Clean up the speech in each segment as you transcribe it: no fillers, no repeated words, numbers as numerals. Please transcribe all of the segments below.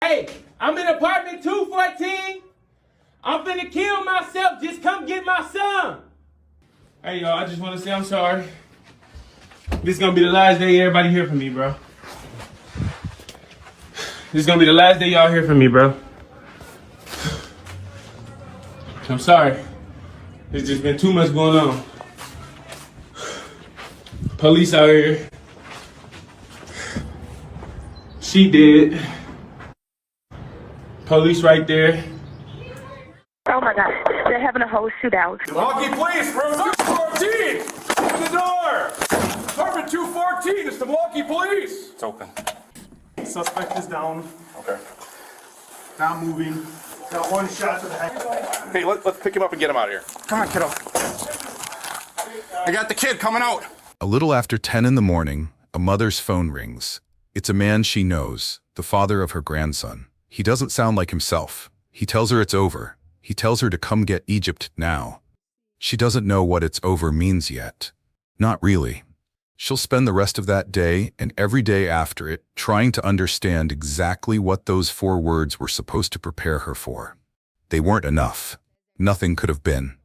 Hey, I'm in apartment 214. I'm finna kill myself. Just come get my son. Hey, y'all, I just want to say I'm sorry. This is going to be the last day everybody hear from me, bro. This is going to be the last day y'all hear from me, bro. I'm sorry. There's just been too much going on. Police out here. She did. Police right there. Oh my God, they're having a whole shootout. Milwaukee Police, room 214! Open the door! Apartment 214, it's the Milwaukee Police! It's open. Suspect is down. Okay. Not moving. Got one shot to the head. Hey, let's pick him up and get him out of here. Come on, kiddo. I got the kid coming out. A little after 10 in the morning, a mother's phone rings. It's a man she knows, the father of her grandson. He doesn't sound like himself. He tells her it's over. He tells her to come get Egypt now. She doesn't know what it's over means yet. Not really. She'll spend the rest of that day and every day after it trying to understand exactly what those 4 words were supposed to prepare her for. They weren't enough. Nothing could have been.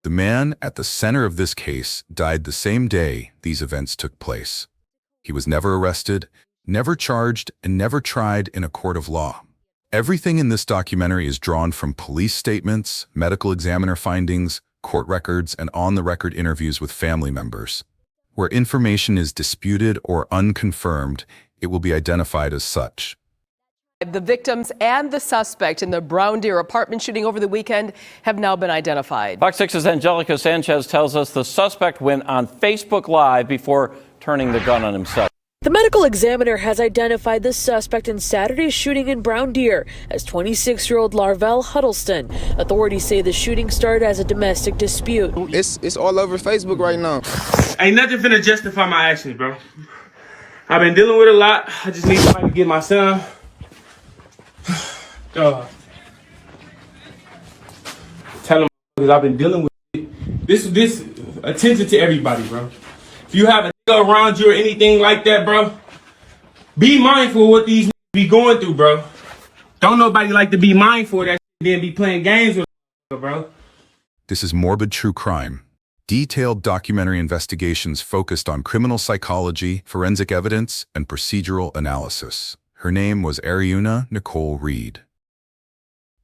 The man at the center of this case died the same day these events took place. He was never arrested, never charged, and never tried in a court of law. Everything in this documentary is drawn from police statements, medical examiner findings, court records, and on-the-record interviews with family members. Where information is disputed or unconfirmed, it will be identified as such. The victims and the suspect in the Brown Deer apartment shooting over the weekend have now been identified. Fox 6's Angelica Sanchez tells us the suspect went on Facebook Live before turning the gun on himself. The medical examiner has identified the suspect in Saturday's shooting in Brown Deer as 26-year-old Larvell Huddleston. Authorities say the shooting started as a domestic dispute. It's all over Facebook right now. Ain't nothing finna justify my actions, bro. I've been dealing with a lot. I just need somebody to get my son. Tell him because I've been dealing with it. This attention to everybody, bro. If you have a nigga around you or anything like that, bro, be mindful of what these niggas be going through, bro. Don't nobody like to be mindful of that shit, then be playing games with bro. This is morbid true crime. Detailed documentary investigations focused on criminal psychology, forensic evidence, and procedural analysis. Her name was Arieuna Reed.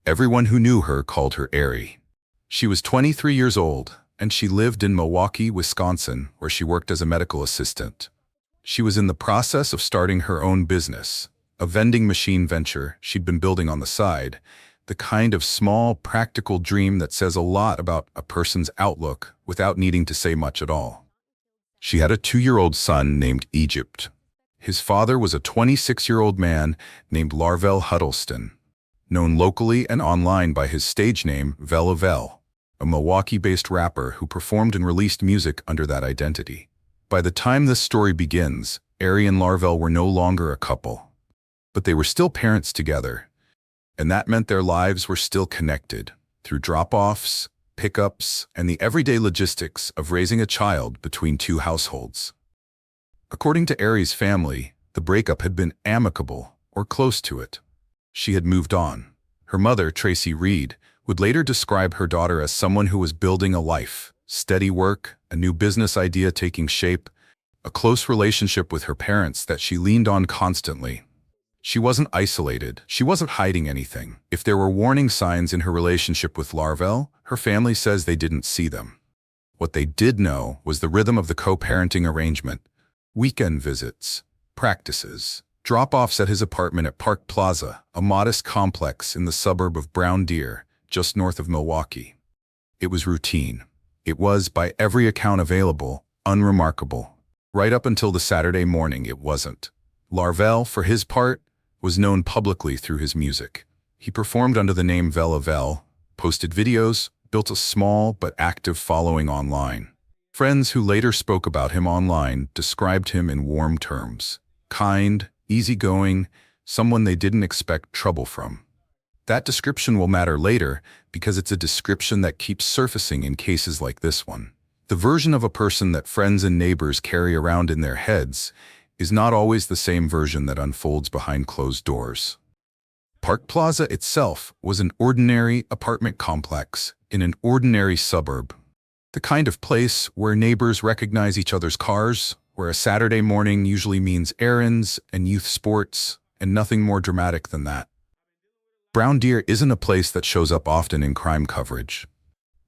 Everyone who knew her called her Arie. She was 23 years old, and she lived in Milwaukee, Wisconsin, where she worked as a medical assistant. She was in the process of starting her own business, a vending machine venture she'd been building on the side, the kind of small, practical dream that says a lot about a person's outlook without needing to say much at all. She had a 2-year-old son named Egypt. His father was a 26-year-old man named Larvell Huddleston, known locally and online by his stage name Larvell, a Milwaukee-based rapper who performed and released music under that identity. By the time this story begins, Arie and Larvell were no longer a couple, but they were still parents together, and that meant their lives were still connected through drop-offs, pickups, and the everyday logistics of raising a child between 2 households. According to Arie's family, the breakup had been amicable or close to it. She had moved on. Her mother, Tracy Reed, would later describe her daughter as someone who was building a life, steady work, a new business idea taking shape, a close relationship with her parents that she leaned on constantly. She wasn't isolated. She wasn't hiding anything. If there were warning signs in her relationship with Larvell, her family says they didn't see them. What they did know was the rhythm of the co-parenting arrangement: weekend visits, practices, drop-offs at his apartment at Park Plaza, a modest complex in the suburb of Brown Deer, just north of Milwaukee. It was routine. It was, by every account available, unremarkable. Right up until the Saturday morning, it wasn't. Larvell, for his part, was known publicly through his music. He performed under the name Larvell, posted videos, built a small but active following online. Friends who later spoke about him online described him in warm terms: kind, easygoing, someone they didn't expect trouble from. That description will matter later because it's a description that keeps surfacing in cases like this one. The version of a person that friends and neighbors carry around in their heads is not always the same version that unfolds behind closed doors. Park Plaza itself was an ordinary apartment complex in an ordinary suburb. The kind of place where neighbors recognize each other's cars, where a Saturday morning usually means errands and youth sports, and nothing more dramatic than that. Brown Deer isn't a place that shows up often in crime coverage.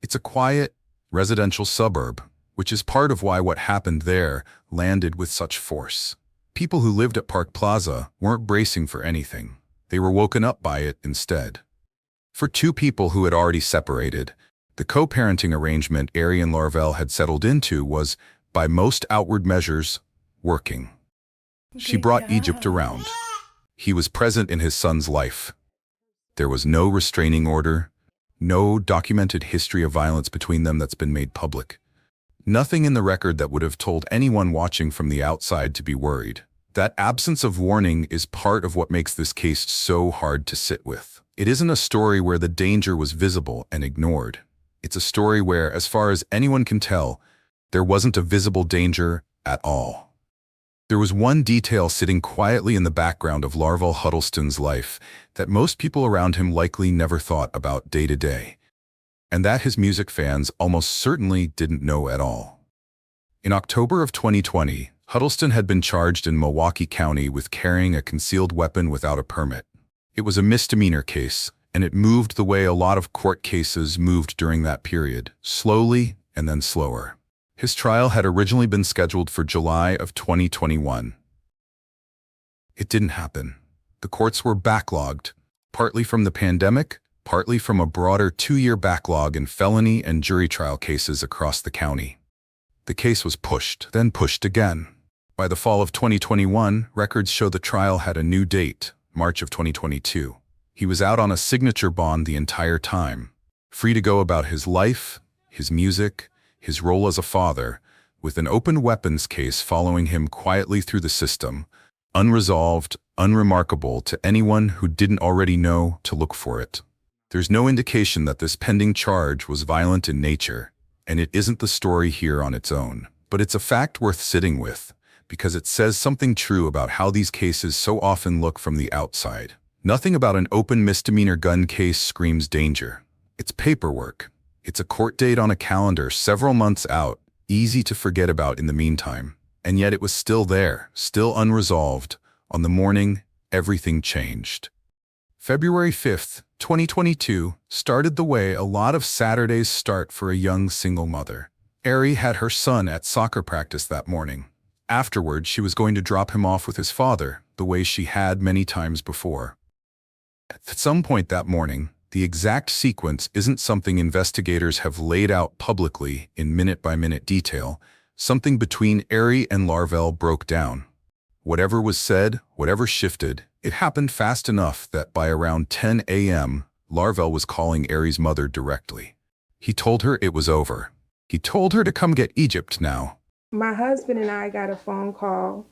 It's a quiet, residential suburb, which is part of why what happened there landed with such force. People who lived at Park Plaza weren't bracing for anything. They were woken up by it instead. For two people who had already separated, the co-parenting arrangement Ari and Larvell had settled into was, by most outward measures, working. She brought Egypt around. He was present in his son's life. There was no restraining order, no documented history of violence between them that's been made public. Nothing in the record that would have told anyone watching from the outside to be worried. That absence of warning is part of what makes this case so hard to sit with. It isn't a story where the danger was visible and ignored. It's a story where, as far as anyone can tell, there wasn't a visible danger at all. There was one detail sitting quietly in the background of Larvell Huddleston's life that most people around him likely never thought about day to day, and that his music fans almost certainly didn't know at all. In October of 2020, Huddleston had been charged in Milwaukee County with carrying a concealed weapon without a permit. It was a misdemeanor case, and it moved the way a lot of court cases moved during that period, slowly and then slower. His trial had originally been scheduled for July of 2021. It didn't happen. The courts were backlogged, partly from the pandemic, partly from a broader 2-year backlog in felony and jury trial cases across the county. The case was pushed, then pushed again. By the fall of 2021, records show the trial had a new date, March of 2022. He was out on a signature bond the entire time, free to go about his life, his music, his role as a father, with an open weapons case following him quietly through the system, unresolved, unremarkable to anyone who didn't already know to look for it. There's no indication that this pending charge was violent in nature, and it isn't the story here on its own. But it's a fact worth sitting with, because it says something true about how these cases so often look from the outside. Nothing about an open misdemeanor gun case screams danger. It's paperwork. It's a court date on a calendar several months out, easy to forget about in the meantime. And yet it was still there, still unresolved, on the morning everything changed. February 5th, 2022 started the way a lot of Saturdays start for a young single mother. Ari had her son at soccer practice that morning. Afterwards, she was going to drop him off with his father, the way she had many times before. At some point that morning, the exact sequence isn't something investigators have laid out publicly in minute-by-minute detail. Something between Ari and Larvell broke down. Whatever was said, whatever shifted, it happened fast enough that by around 10 a.m., Larvell was calling Ari's mother directly. He told her it was over. He told her to come get Egypt now. My husband and I got a phone call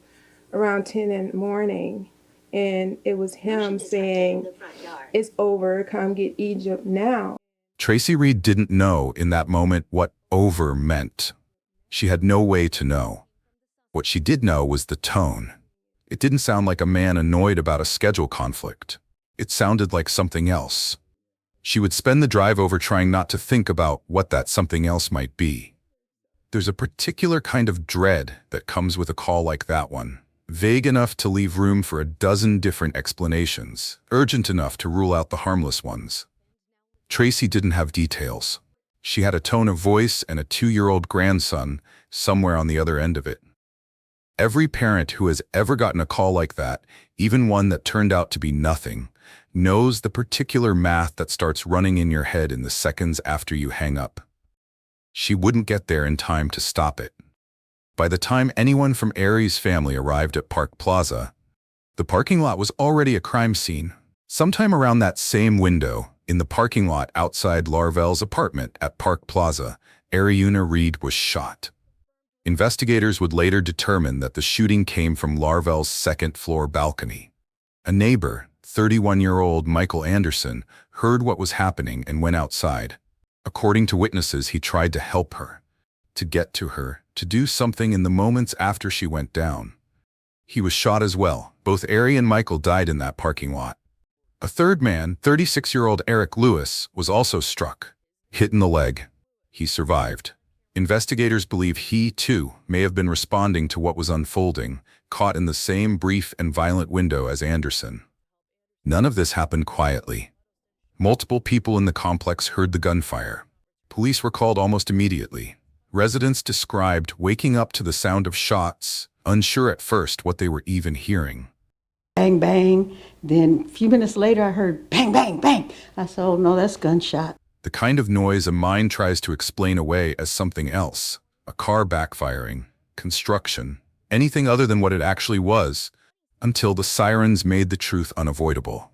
around 10 in the morning, and it was him saying, "It's over, come get Egypt now." Tracy Reed didn't know in that moment what over meant. She had no way to know. What she did know was the tone. It didn't sound like a man annoyed about a schedule conflict. It sounded like something else. She would spend the drive over trying not to think about what that something else might be. There's a particular kind of dread that comes with a call like that one. Vague enough to leave room for a dozen different explanations, urgent enough to rule out the harmless ones. Tracy didn't have details. She had a tone of voice and a 2-year-old grandson somewhere on the other end of it. Every parent who has ever gotten a call like that, even one that turned out to be nothing, knows the particular math that starts running in your head in the seconds after you hang up. She wouldn't get there in time to stop it. By the time anyone from Ari's family arrived at Park Plaza, the parking lot was already a crime scene. Sometime around that same window, in the parking lot outside Larvell's apartment at Park Plaza, Arieuna Reed was shot. Investigators would later determine that the shooting came from Larvell's second-floor balcony. A neighbor, 31-year-old Michael Anderson, heard what was happening and went outside. According to witnesses, he tried to help her, to get to her, to do something in the moments after she went down. He was shot as well. Both Ari and Michael died in that parking lot. A third man, 36-year-old Eric Lewis, was also struck, hit in the leg. He survived. Investigators believe he, too, may have been responding to what was unfolding, caught in the same brief and violent window as Anderson. None of this happened quietly. Multiple people in the complex heard the gunfire. Police were called almost immediately. Residents described waking up to the sound of shots, unsure at first what they were even hearing. Bang, bang. Then a few minutes later, I heard bang, bang, bang. I said, oh no, that's gunshot. The kind of noise a mind tries to explain away as something else, a car backfiring, construction, anything other than what it actually was, until the sirens made the truth unavoidable.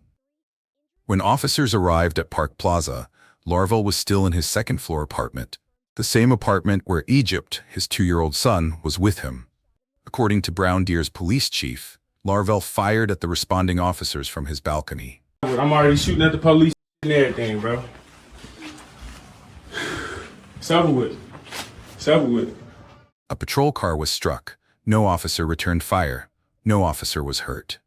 When officers arrived at Park Plaza, Larvell was still in his second-floor apartment, the same apartment where Egypt, his 2-year-old son, was with him. According to Brown Deer's police chief, Larvell fired at the responding officers from his balcony. I'm already shooting at the police and everything, bro. It's over with. It's over with. A patrol car was struck. No officer returned fire. No officer was hurt.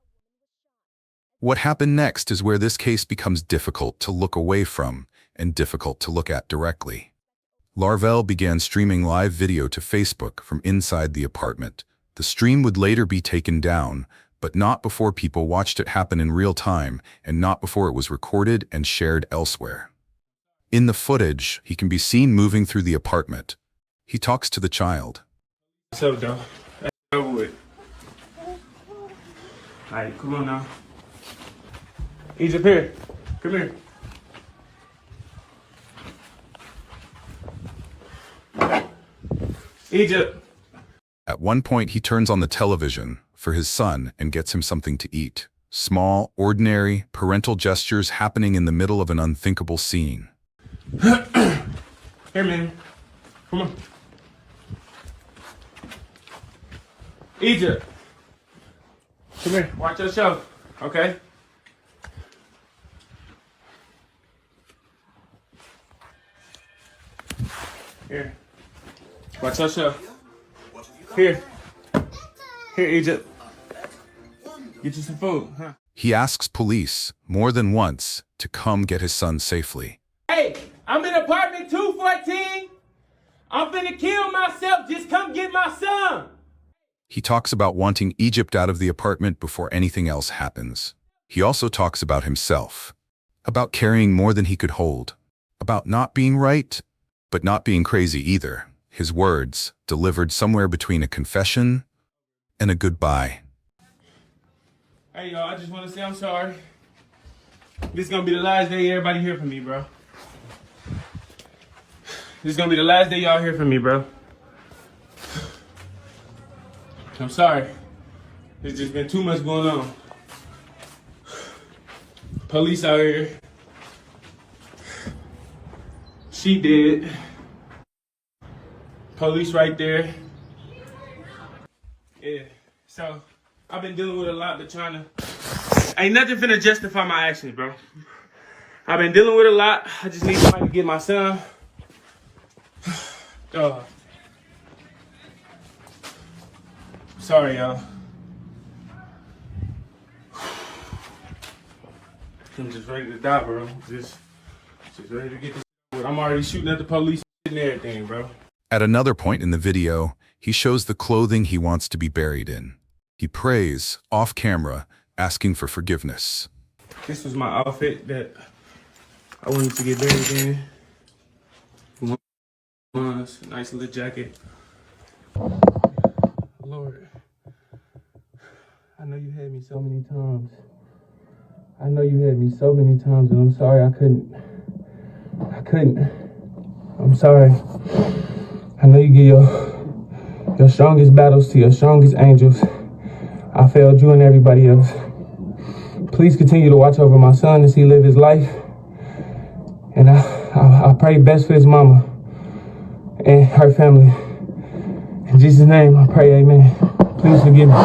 What happened next is where this case becomes difficult to look away from and difficult to look at directly. Larvell began streaming live video to Facebook from inside the apartment. The stream would later be taken down, but not before people watched it happen in real time and not before it was recorded and shared elsewhere. In the footage, he can be seen moving through the apartment. He talks to the child. So, dog, that's over with. Alright, come on now. Egypt, here. Come here. Egypt. At one point, he turns on the television for his son and gets him something to eat. Small, ordinary, parental gestures happening in the middle of an unthinkable scene. Here, man. Come on. Egypt. Come here. Watch yourself. Okay? Here. Watch yourself. Here. Here, Egypt. Get you some food, huh? He asks police, more than once, to come get his son safely. Hey, I'm in apartment 214. I'm finna kill myself. Just come get my son. He talks about wanting Egypt out of the apartment before anything else happens. He also talks about himself, about carrying more than he could hold, about not being right, but not being crazy either. His words, delivered somewhere between a confession and a goodbye. Hey, y'all, I just want to say I'm sorry. This is going to be the last day everybody hear from me, bro. This is going to be the last day y'all hear from me, bro. I'm sorry. There's just been too much going on. Police out here. She dead. Police right there. Yeah. So, I've been dealing with a lot, but trying to... Ain't nothing finna justify my actions, bro. I've been dealing with a lot. I just need somebody to get my son. Sorry, y'all. I'm just ready to die, bro. Just ready to get this. I'm already shooting at the police and everything, bro. At another point in the video, he shows the clothing he wants to be buried in. He prays, off camera, asking for forgiveness. This was my outfit that I wanted to get buried in. Nice little jacket. Lord, I know you had me so many times. I know you had me so many times, and I'm sorry I couldn't. I'm sorry. I know you give your strongest battles to your strongest angels. I failed you and everybody else. Please continue to watch over my son as he live his life. And I pray best for his mama and her family. In Jesus' name, I pray, amen. Please forgive me.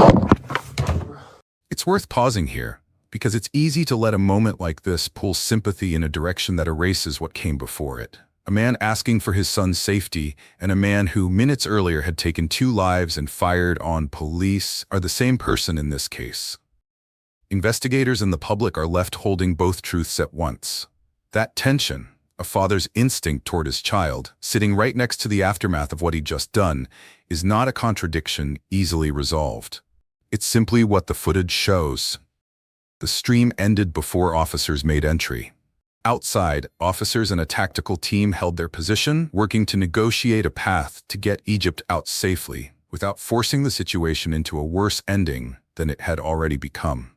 It's worth pausing here, because it's easy to let a moment like this pull sympathy in a direction that erases what came before it. A man asking for his son's safety and a man who minutes earlier had taken 2 lives and fired on police are the same person in this case. Investigators and the public are left holding both truths at once. That tension, a father's instinct toward his child, sitting right next to the aftermath of what he'd just done, is not a contradiction easily resolved. It's simply what the footage shows. The stream ended before officers made entry. Outside, officers and a tactical team held their position, working to negotiate a path to get Egypt out safely, without forcing the situation into a worse ending than it had already become.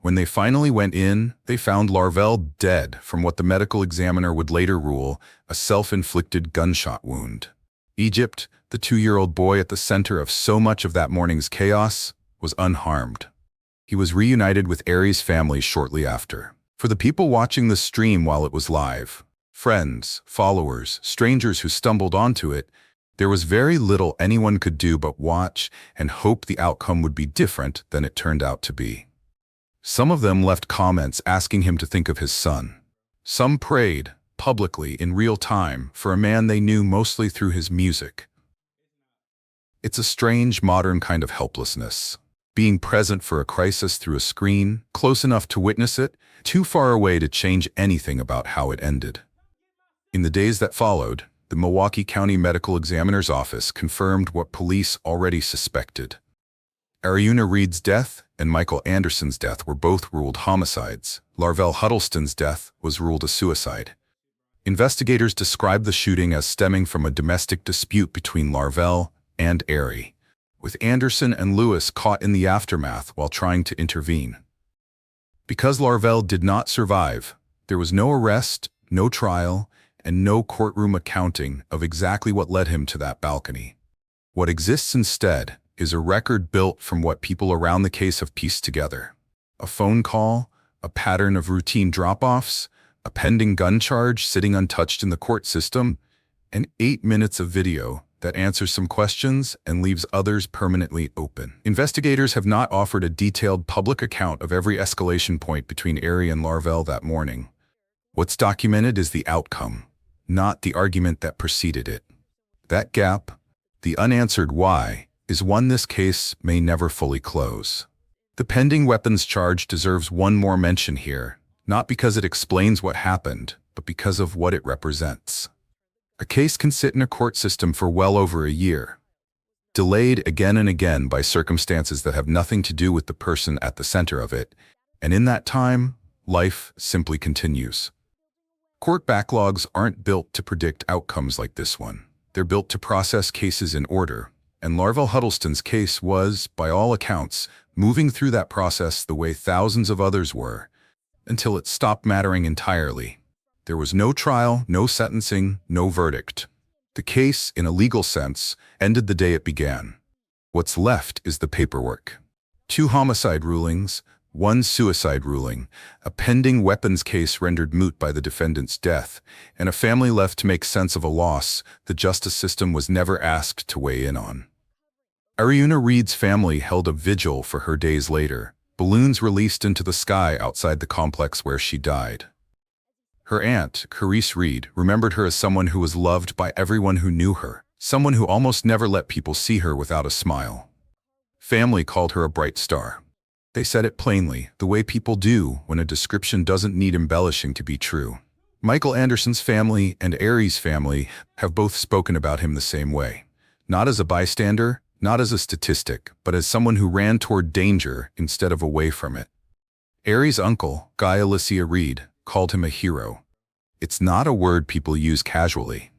When they finally went in, they found Larvell dead from what the medical examiner would later rule a self-inflicted gunshot wound. Egypt, the 2-year-old boy at the center of so much of that morning's chaos, was unharmed. He was reunited with Arie's family shortly after. For the people watching the stream while it was live, friends, followers, strangers who stumbled onto it, there was very little anyone could do but watch and hope the outcome would be different than it turned out to be. Some of them left comments asking him to think of his son. Some prayed, publicly, in real time, for a man they knew mostly through his music. It's a strange, modern kind of helplessness. Being present for a crisis through a screen, close enough to witness it, too far away to change anything about how it ended. In the days that followed, the Milwaukee County Medical Examiner's Office confirmed what police already suspected. Arieuna Reed's death and Michael Anderson's death were both ruled homicides. Larvell Huddleston's death was ruled a suicide. Investigators described the shooting as stemming from a domestic dispute between Larvell and Arie, with Anderson and Lewis caught in the aftermath while trying to intervene. Because Larvell did not survive, there was no arrest, no trial, and no courtroom accounting of exactly what led him to that balcony. What exists instead is a record built from what people around the case have pieced together. A phone call, a pattern of routine drop-offs, a pending gun charge sitting untouched in the court system, and 8 minutes of video that answers some questions and leaves others permanently open. Investigators have not offered a detailed public account of every escalation point between Arie and Larvell that morning. What's documented is the outcome, not the argument that preceded it. That gap, the unanswered why, is one this case may never fully close. The pending weapons charge deserves one more mention here, not because it explains what happened, but because of what it represents. A case can sit in a court system for well over a year, delayed again and again by circumstances that have nothing to do with the person at the center of it, and in that time, life simply continues. Court backlogs aren't built to predict outcomes like this one. They're built to process cases in order, and Larvell Huddleston's case was, by all accounts, moving through that process the way thousands of others were, until it stopped mattering entirely. There was no trial, no sentencing, no verdict. The case, in a legal sense, ended the day it began. What's left is the paperwork. 2 homicide rulings, 1 suicide ruling, a pending weapons case rendered moot by the defendant's death, and a family left to make sense of a loss the justice system was never asked to weigh in on. Arieuna Reed's family held a vigil for her days later, balloons released into the sky outside the complex where she died. Her aunt, Arieuna Reed, remembered her as someone who was loved by everyone who knew her, someone who almost never let people see her without a smile. Family called her a bright star. They said it plainly, the way people do when a description doesn't need embellishing to be true. Michael Anderson's family and Arie's family have both spoken about him the same way. Not as a bystander, not as a statistic, but as someone who ran toward danger instead of away from it. Arie's uncle, Arieuna Reed, called him a hero. It's not a word people use casually.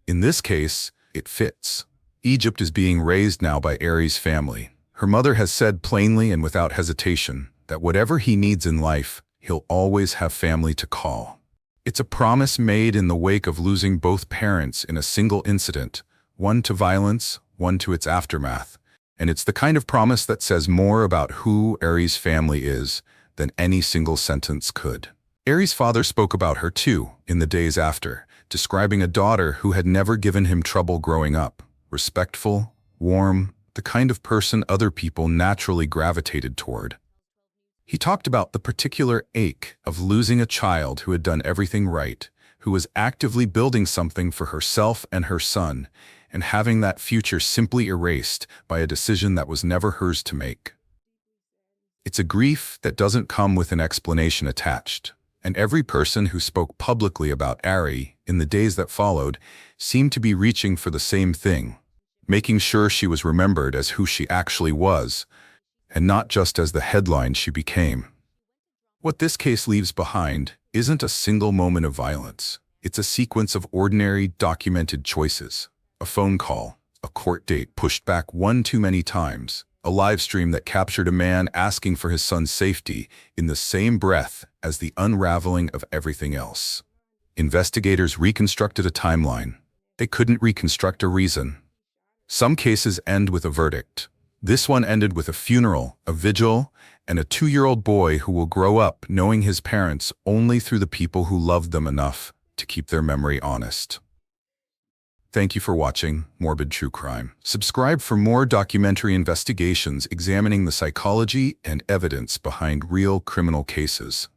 In this case, it fits. Egypt is being raised now by Arie's family. Her mother has said plainly and without hesitation that whatever he needs in life, he'll always have family to call. It's a promise made in the wake of losing both parents in a single incident, one to violence, one to its aftermath. And it's the kind of promise that says more about who Arie's family is than any single sentence could. Arie's father spoke about her too in the days after, describing a daughter who had never given him trouble growing up, respectful, warm, the kind of person other people naturally gravitated toward. He talked about the particular ache of losing a child who had done everything right, who was actively building something for herself and her son, and having that future simply erased by a decision that was never hers to make. It's a grief that doesn't come with an explanation attached, and every person who spoke publicly about Ari in the days that followed seemed to be reaching for the same thing, making sure she was remembered as who she actually was, and not just as the headline she became. What this case leaves behind isn't a single moment of violence. It's a sequence of ordinary, documented choices. A phone call, a court date pushed back one too many times, a live stream that captured a man asking for his son's safety in the same breath as the unraveling of everything else. Investigators reconstructed a timeline. They couldn't reconstruct a reason. Some cases end with a verdict. This one ended with a funeral, a vigil, and a 2-year-old boy who will grow up knowing his parents only through the people who loved them enough to keep their memory honest. Thank you for watching Morbid True Crime. Subscribe for more documentary investigations examining the psychology and evidence behind real criminal cases.